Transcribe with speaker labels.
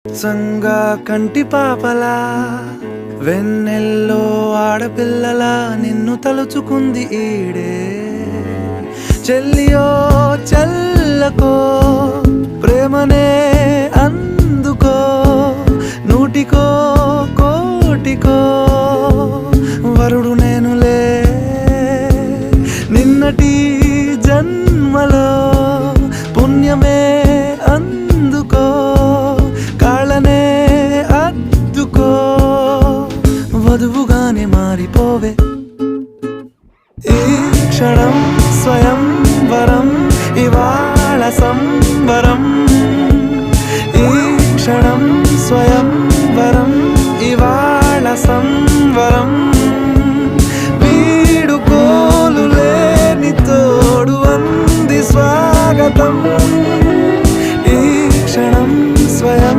Speaker 1: సంగా కంటి పాపలా వెన్నెల్లో ఆడపిల్లలా నిన్ను తలుచుకుంది ఈడే. చెల్లియో చెల్లకో ప్రేమనే అందుకో, నూటికో కోటికో వరుడు నేనులే. నిన్నటి జన్మలో పుణ్యమే అందుకో, కాళ్ళనే అద్దుకో, వధువుగానే మారిపోవే. ఈ క్షణం స్వయం వరం, ఇవాళ సంబరం. ఈ క్షణం